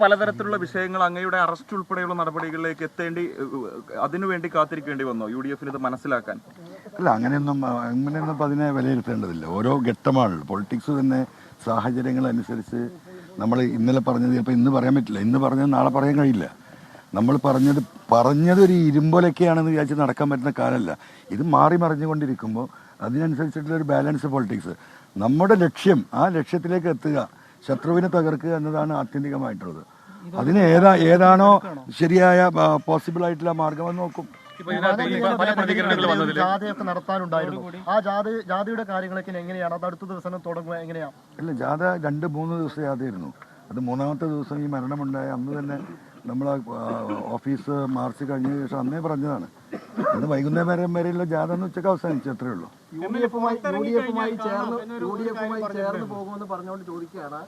പലതരത്തിലുള്ള വിഷയങ്ങൾ അങ്ങയുടെ അറസ്റ്റ് ഉൾപ്പെടെയുള്ള നടപടികളിലേക്ക് അതിനുവേണ്ടി കാത്തിരിക്കേണ്ടി വന്നോ UDF ഇത് മനസ്സിലാക്കാൻ? അല്ല, അങ്ങനെയൊന്നും അതിനെ വിലയിരുത്തേണ്ടതില്ല. ഓരോ ഘട്ടമാണല്ലോ പൊളിറ്റിക്സ് തന്നെ. സാഹചര്യങ്ങൾ അനുസരിച്ച് നമ്മൾ ഇന്നലെ പറഞ്ഞത് ചിലപ്പോൾ ഇന്ന് പറയാൻ പറ്റില്ല, ഇന്ന് പറഞ്ഞത് നാളെ പറയാൻ കഴിയില്ല. നമ്മൾ പറഞ്ഞത് ഒരു ഇരുമ്പൊലൊക്കെയാണെന്ന് വിചാരിച്ച് നടക്കാൻ പറ്റുന്ന കാലമല്ല. ഇത് മാറി മറിഞ്ഞുകൊണ്ടിരിക്കുമ്പോൾ അതിനനുസരിച്ചിട്ടുള്ള ഒരു ബാലൻസ് പൊളിറ്റിക്സ്. നമ്മുടെ ലക്ഷ്യം, ആ ലക്ഷ്യത്തിലേക്ക് എത്തുക, ശത്രുവിനെ തകർക്കുക എന്നതാണ് ആത്യന്തികമായിട്ടുള്ളത്. അതിന് ഏതാണോ ശരിയായ പോസിബിൾ ആയിട്ടുള്ള മാർഗമെന്ന് നോക്കും. ജാഥയൊക്കെ നടത്താനുണ്ടായിരുന്നു. ആ ജാഥയുടെ കാര്യങ്ങളൊക്കെ എങ്ങനെയാണ്? അത് അടുത്ത ദിവസം തുടങ്ങുക എങ്ങനെയാണ്? ഇല്ല, ജാഥ 2-3 ദിവസം ജാഥയായിരുന്നു. അത് 3ാമത്തെ ദിവസം ഈ മരണമുണ്ടായ അന്ന് തന്നെ നമ്മൾ ഓഫീസ് മാർച്ച് കഴിഞ്ഞ ശേഷം അന്നേ പറഞ്ഞതാണ്. ഇന്ന് വൈകുന്നേരം വരെയുള്ള ജാഥ എന്ന് ഉച്ചക്ക് അവസാനിച്ചു, അത്രേ ഉള്ളൂ. യുഡിഎഫുമായി ചേർന്ന് പോകുമെന്ന് പറഞ്ഞുകൊണ്ട് ചോദിക്കുകയാണ്,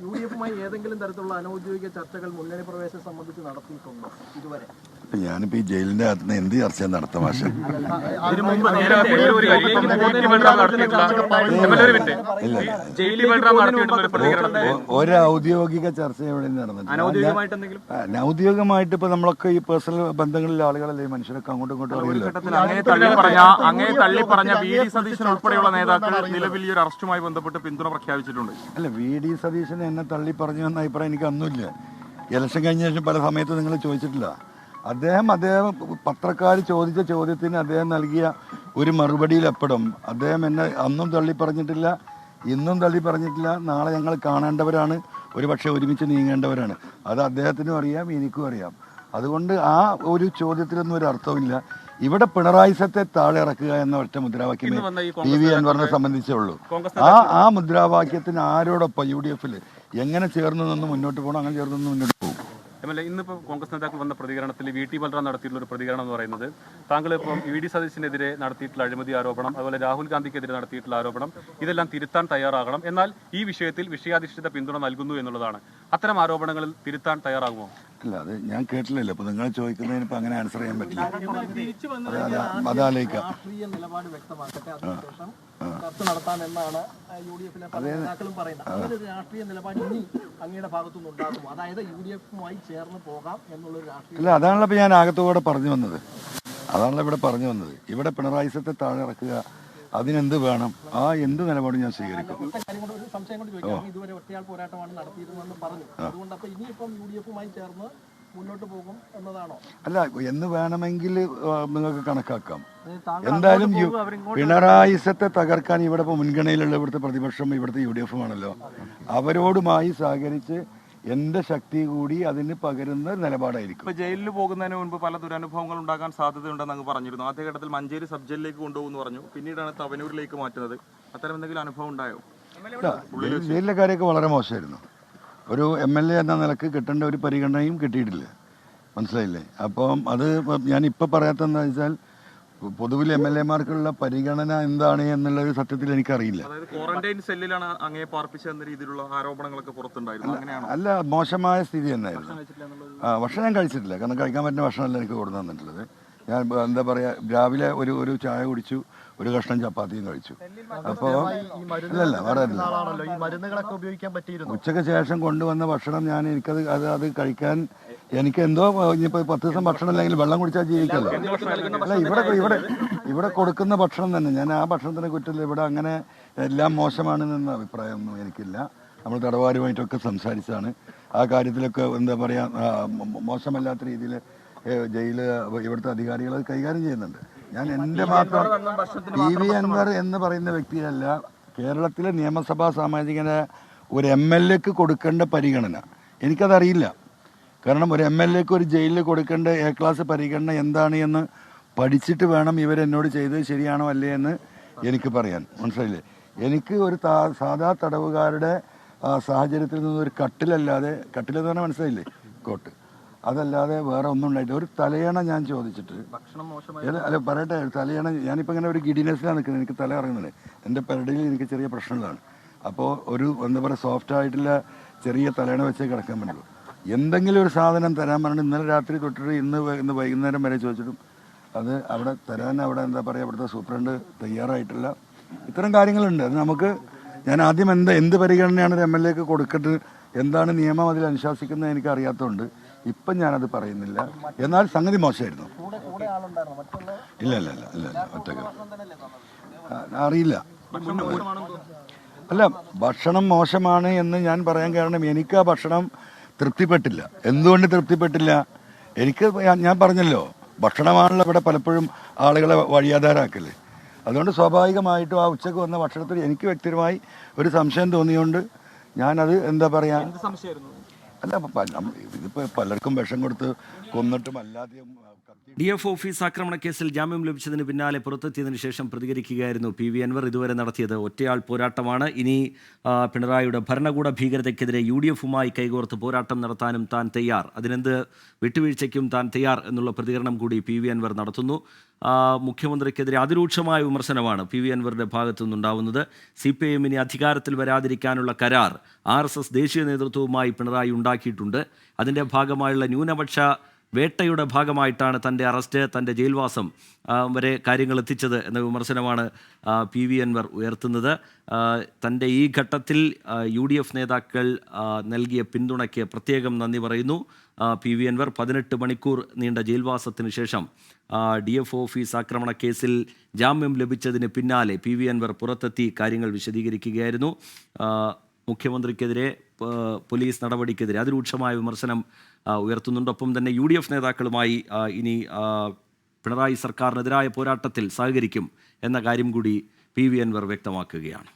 UDF-മായി ഏതെങ്കിലും തരത്തിലുള്ള അനൌദ്യോഗിക ചർച്ചകൾ മുന്നണി പ്രവേശനം സംബന്ധിച്ച് നടത്തിയിട്ടുണ്ടോ ഇതുവരെ? ഞാനിപ്പോ ഈ ജയിലിന്റെ അകത്ത് നിന്ന് എന്ത് ചർച്ച നടത്താം? പക്ഷേ ഒരു ഔദ്യോഗിക ചർച്ച എവിടെ നടന്നിട്ടില്ല. ഔദ്യോഗികമായിട്ട് ഇപ്പൊ നമ്മളൊക്കെ ഈ പേഴ്സണൽ ബന്ധങ്ങളിലെ ആളുകളല്ലേ, മനുഷ്യരൊക്കെ അങ്ങോട്ടും ഇങ്ങോട്ടും അങ്ങേ തള്ളി പറഞ്ഞ VD സതീശൻ ഉൾപ്പെടെയുള്ള നേതാക്കൾ നിലവിൽ ഈ ഒരു അറസ്റ്റുമായി ബന്ധപ്പെട്ട് പിന്തുണ പ്രഖ്യാപിച്ചിട്ടുണ്ട്. അല്ല, VD സതീശൻ എന്നെ തള്ളി പറഞ്ഞു എന്ന അഭിപ്രായം എനിക്ക് അന്നുമില്ല. ഇലക്ഷൻ കഴിഞ്ഞ ശേഷം പല സമയത്ത് നിങ്ങൾ ചോദിച്ചിട്ടില്ല. അദ്ദേഹം പത്രക്കാർ ചോദിച്ച ചോദ്യത്തിന് അദ്ദേഹം നൽകിയ ഒരു മറുപടിയിലെപ്പോഴും അദ്ദേഹം എന്നെ അന്നും തള്ളി പറഞ്ഞിട്ടില്ല, ഇന്നും തള്ളി പറഞ്ഞിട്ടില്ല. നാളെ ഞങ്ങൾ കാണേണ്ടവരാണ്, ഒരുപക്ഷെ ഒരുമിച്ച് നീങ്ങേണ്ടവരാണ്. അത് അദ്ദേഹത്തിനും അറിയാം, എനിക്കും അറിയാം. അതുകൊണ്ട് ആ ഒരു ചോദ്യത്തിലൊന്നും ഒരു അർത്ഥമില്ല. ഇവിടെ പിണറായി സത്തെ താഴെ ഇറക്കുക എന്ന ഒറ്റ മുദ്രാവാക്യമേ TV അൻവറിനെ സംബന്ധിച്ചേ ഉള്ളൂ. ആ മുദ്രാവാക്യത്തിന് ആരോടൊപ്പം UDF-ൽ എങ്ങനെ ചേർന്ന് നിന്ന് മുന്നോട്ട് പോകണം, അങ്ങനെ ചേർന്ന് നിന്ന് മുന്നോട്ട് പോകും. ഇന്നിപ്പോൾ കോൺഗ്രസ് നേതാക്കൾ വന്ന പ്രതികരണത്തിൽ VT ബൽറാം നടത്തിയിട്ടുള്ള ഒരു പ്രതികരണം എന്ന് പറയുന്നത്, താങ്കൾ ഇപ്പം VD സതീശിനെതിരെ നടത്തിയിട്ടുള്ള അഴിമതി ആരോപണം, അതുപോലെ രാഹുൽ ഗാന്ധിക്കെതിരെ നടത്തിയിട്ടുള്ള ആരോപണം, ഇതെല്ലാം തിരുത്താൻ തയ്യാറാകണം, എന്നാൽ ഈ വിഷയത്തിൽ വിഷയാധിഷ്ഠിത പിന്തുണ നൽകുന്നു എന്നുള്ളതാണ്. അത്തരം ആരോപണങ്ങളിൽ തിരുത്താൻ തയ്യാറാകുമോ? അല്ല, അത് ഞാൻ കേട്ടില്ലല്ലോ. അപ്പൊ നിങ്ങൾ ചോദിക്കുന്നതിന് ഇപ്പൊ അങ്ങനെ ആൻസർ ചെയ്യാൻ പറ്റില്ല. അതാലോചിക്കാം. ചർച്ച നടത്താമെന്നാണ് UDF-ലെ പല നേതാക്കളും പറയുന്നത്. അങ്ങനെ ഒരു രാഷ്ട്രീയ നിലപാട് ഇനി അങ്ങയുടെ ഭാഗത്തുനിന്ന് ഉണ്ടാകും, അതായത് UDF-മായി ചേർന്ന് പോകാം എന്നുള്ളൊരു രാഷ്ട്രീയ. അല്ല, അതാണല്ലോ ഇപ്പൊ ഞാൻ ആകത്തോടെ പറഞ്ഞു വന്നത്. അതാണല്ലോ ഇവിടെ പറഞ്ഞു വന്നത്. ഇവിടെ പിണറായി സത്തെ താഴെ ഇറക്കുക, അതിനെന്ത് വേണം, ആ എന്ത് നിലപാടും ഞാൻ സ്വീകരിക്കും. ഒരു സംശയം കൊണ്ട് ചോദിക്കാം, ഇതുവരെ ഒറ്റയാൾ പോരാട്ടമാണ് നടത്തിയിരുന്നെന്ന് പറഞ്ഞു. അതുകൊണ്ട് അപ്പൊ ഇനിയിപ്പം UDF-മായി ചേർന്ന് മുന്നോട്ട് പോകും എന്നതാണോ? അല്ല, എന്ന് വേണമെങ്കിൽ നിങ്ങൾക്ക് കണക്കാക്കാം. എന്തായാലും പിണറായി സത്തെ തകർക്കാൻ ഇവിടെ ഇപ്പോൾ മുൻഗണനയിലുള്ള ഇവിടുത്തെ പ്രതിപക്ഷം ഇവിടുത്തെ UDF-ആണല്ലോ. അവരോടുമായി സഹകരിച്ച് എന്റെ ശക്തി കൂടി അതിന് പകരുന്ന നിലപാടായിരിക്കും. ഇപ്പൊ ജയിലിൽ പോകുന്നതിന് മുൻപ് പല ദുരനുഭവങ്ങൾ ഉണ്ടാകാൻ സാധ്യതയുണ്ടെന്ന് അങ്ങ് പറഞ്ഞിരുന്നു. ആദ്യഘട്ടത്തിൽ മഞ്ചേരി സബ് ജയിലിലേക്ക് കൊണ്ടുപോകുന്നു പറഞ്ഞു, പിന്നീടാണ് തവനൂരിലേക്ക് മാറ്റുന്നത്. അത്തരം എന്തെങ്കിലും അനുഭവം ഉണ്ടായോ? ജയിലിലെ കാര്യമൊക്കെ വളരെ മോശമായിരുന്നു. ഒരു MLA എന്ന നിലക്ക് കിട്ടേണ്ട ഒരു പരിഗണനയും കിട്ടിയിട്ടില്ല. മനസ്സിലായില്ലേ? അപ്പം അത് ഞാനിപ്പോൾ പറയാത്തതെന്ന് വെച്ചാൽ പൊതുവിൽ MLA-മാർക്കുള്ള പരിഗണന എന്താണ് എന്നുള്ളൊരു സത്യത്തിൽ എനിക്കറിയില്ല. അല്ല, മോശമായ സ്ഥിതി തന്നെയായിരുന്നു. ഭക്ഷണം ഞാൻ കഴിച്ചിട്ടില്ല, കാരണം കഴിക്കാൻ പറ്റുന്ന ഭക്ഷണമല്ല എനിക്ക് കൊടുത്തു തന്നിട്ടുള്ളത്. ഞാൻ എന്താ പറയുക, രാവിലെ ഒരു ചായ കുടിച്ചു, ഒരു കഷ്ണം ചപ്പാത്തിയും കഴിച്ചു. അപ്പോൾ ഇല്ലല്ല, വേറെ ഉച്ചയ്ക്ക് ശേഷം കൊണ്ടുവന്ന ഭക്ഷണം എനിക്കത് കഴിക്കാൻ എനിക്ക് എന്തോ ഇനിയിപ്പോൾ 10 ദിവസം ഭക്ഷണം അല്ലെങ്കിൽ വെള്ളം കുടിച്ചാൽ ജീവിക്കല്ലോ. അല്ല, ഇവിടെ കൊടുക്കുന്ന ഭക്ഷണം തന്നെ, ഞാൻ ആ ഭക്ഷണത്തിനെ കുറ്റില്ല. ഇവിടെ അങ്ങനെ എല്ലാം മോശമാണെന്ന അഭിപ്രായമൊന്നും എനിക്കില്ല. നമ്മൾ തടവുകാരുമായിട്ടൊക്കെ സംസാരിച്ചാണ് ആ കാര്യത്തിലൊക്കെ എന്താ പറയുക, മോശമല്ലാത്ത രീതിയിൽ ജയില് ഇവിടുത്തെ അധികാരികൾ കൈകാര്യം ചെയ്യുന്നുണ്ട്. ഞാൻ എൻ്റെ മാത്രം TV അൻവർ എന്ന് പറയുന്ന വ്യക്തിയല്ല, കേരളത്തിലെ നിയമസഭാ സാമാജികന് ഒരു MLA-ക്ക് കൊടുക്കേണ്ട പരിഗണന എനിക്കതറിയില്ല. കാരണം ഒരു MLA-ക്ക് ഒരു ജയിലിൽ കൊടുക്കേണ്ട A ക്ലാസ് പരിഗണന എന്താണ് എന്ന് പഠിച്ചിട്ട് വേണം ഇവരെന്നോട് ചെയ്തത് ശരിയാണോ അല്ലേ എന്ന് എനിക്ക് പറയാൻ. മനസ്സിലായില്ലേ? എനിക്ക് ഒരു സാധാ തടവുകാരുടെ സാഹചര്യത്തിൽ നിന്നൊരു കട്ടിലെന്ന് പറഞ്ഞാൽ മനസ്സിലായില്ലേ, കോട്ട്, അതല്ലാതെ വേറെ ഒന്നും ഉണ്ടായിട്ട് ഒരു തലയണ ഞാൻ ചോദിച്ചിട്ട്, അല്ല പറയട്ടെ, തലയണ ഞാനിപ്പോൾ ഇങ്ങനെ ഒരു ഗിഡിനെസ്സിലാണ് നിൽക്കുന്നത്, എനിക്ക് തല ഇറങ്ങുന്നത്. എൻ്റെ പെരടിയിൽ എനിക്ക് ചെറിയ പ്രശ്നങ്ങളാണ്. അപ്പോൾ ഒരു എന്താ പറയുക, സോഫ്റ്റ് ആയിട്ടുള്ള ചെറിയ തലയണ വെച്ചേ കിടക്കാൻ പറ്റുള്ളൂ. എന്തെങ്കിലും ഒരു സാധനം തരാൻ പറഞ്ഞിട്ട് ഇന്നലെ രാത്രി തൊട്ടിട്ട് ഇന്ന് വൈകുന്നേരം വരെ ചോദിച്ചിട്ടും അത് അവിടെ തരാൻ എന്താ പറയുക, ഇവിടുത്തെ സൂപ്രണ്ട് തയ്യാറായിട്ടില്ല. ഇത്തരം കാര്യങ്ങളുണ്ട്. അത് ഞാൻ ആദ്യം എന്ത് പരിഗണനയാണ് ഒരു MLA-ക്ക് കൊടുക്കട്ട് എന്താണ് നിയമം അതിൽ അനുശാസിക്കുന്നത് എനിക്ക് അറിയാത്തതുകൊണ്ട് ഇപ്പം ഞാനത് പറയുന്നില്ല. എന്നാൽ സംഗതി മോശമായിരുന്നു. കൂടെ ആളുണ്ടായിരുന്നു മറ്റുള്ള ഇല്ല ഒറ്റക്ക് അറിയില്ല. അല്ല, ഭക്ഷണം മോശമാണ് എന്ന് ഞാൻ പറയാൻ കാരണം എനിക്ക് ആ ഭക്ഷണം തൃപ്തിപ്പെട്ടില്ല. എന്തുകൊണ്ട് തൃപ്തിപ്പെട്ടില്ല? എനിക്ക് ഞാൻ പറഞ്ഞല്ലോ, ഭക്ഷണമാണല്ലോ ഇവിടെ പലപ്പോഴും ആളുകളെ വഴിയാധാരാക്കല്. അതുകൊണ്ട് സ്വാഭാവികമായിട്ടും ആ ഉച്ചക്ക് വന്ന ഭക്ഷണത്തിൽ എനിക്ക് വ്യക്തിപരമായി ഒരു സംശയം തോന്നിയുകൊണ്ട് ഞാനത് എന്താ പറയാ, അല്ല ഇതിപ്പോൾ പലർക്കും വിഷം കൊടുത്ത് കൊന്നിട്ടും അല്ലാതെയും. DF ഓഫീസ് ആക്രമണ കേസിൽ ജാമ്യം ലഭിച്ചതിന് പിന്നാലെ പുറത്തെത്തിയതിനു ശേഷം പ്രതികരിക്കുകയായിരുന്നു PV അൻവർ. ഇതുവരെ നടത്തിയത് ഒറ്റയാൾ പോരാട്ടമാണ്. ഇനി പിണറായിയുടെ ഭരണകൂട ഭീകരതയ്ക്കെതിരെ UDF-ഉമായി കൈകോർത്ത് പോരാട്ടം നടത്താനും താൻ തയ്യാർ, അതിനെന്ത് വിട്ടുവീഴ്ചയ്ക്കും താൻ തയ്യാർ എന്നുള്ള പ്രതികരണം കൂടി PV അൻവർ നടത്തുന്നു. മുഖ്യമന്ത്രിക്കെതിരെ അതിരൂക്ഷമായ വിമർശനമാണ് PV അൻവറിൻ്റെ ഭാഗത്തു നിന്നുണ്ടാവുന്നത്. CPIM ഇനി അധികാരത്തിൽ വരാതിരിക്കാനുള്ള കരാർ RSS ദേശീയ നേതൃത്വവുമായി പിണറായി ഉണ്ടാക്കിയിട്ടുണ്ട്. അതിൻ്റെ ഭാഗമായുള്ള ന്യൂനപക്ഷ വേട്ടയുടെ ഭാഗമായിട്ടാണ് തൻ്റെ അറസ്റ്റ്, തൻ്റെ ജയിൽവാസം വരെ കാര്യങ്ങൾ എത്തിച്ചത് എന്ന വിമർശനമാണ് PV അൻവർ ഉയർത്തുന്നത്. തൻ്റെ ഈ ഘട്ടത്തിൽ UDF നേതാക്കൾ നൽകിയ പിന്തുണയ്ക്ക് പ്രത്യേകം നന്ദി പറയുന്നു PV അൻവർ. 18 മണിക്കൂർ നീണ്ട ജയിൽവാസത്തിന് ശേഷം DF ഓഫീസ് ആക്രമണ കേസിൽ ജാമ്യം ലഭിച്ചതിന് പിന്നാലെ PV അൻവർ പുറത്തെത്തി കാര്യങ്ങൾ വിശദീകരിക്കുകയായിരുന്നു. മുഖ്യമന്ത്രിക്കെതിരെ പോലീസ് നടപടിക്കെതിരെ അതിരൂക്ഷമായ വിമർശനം ഉയർത്തുന്നുണ്ട്. ഒപ്പം തന്നെ UDF നേതാക്കളുമായി ഇനി പിണറായി സർക്കാരിനെതിരായ പോരാട്ടത്തിൽ സഹകരിക്കും എന്ന കാര്യം കൂടി PV അൻവർ വ്യക്തമാക്കുകയാണ്.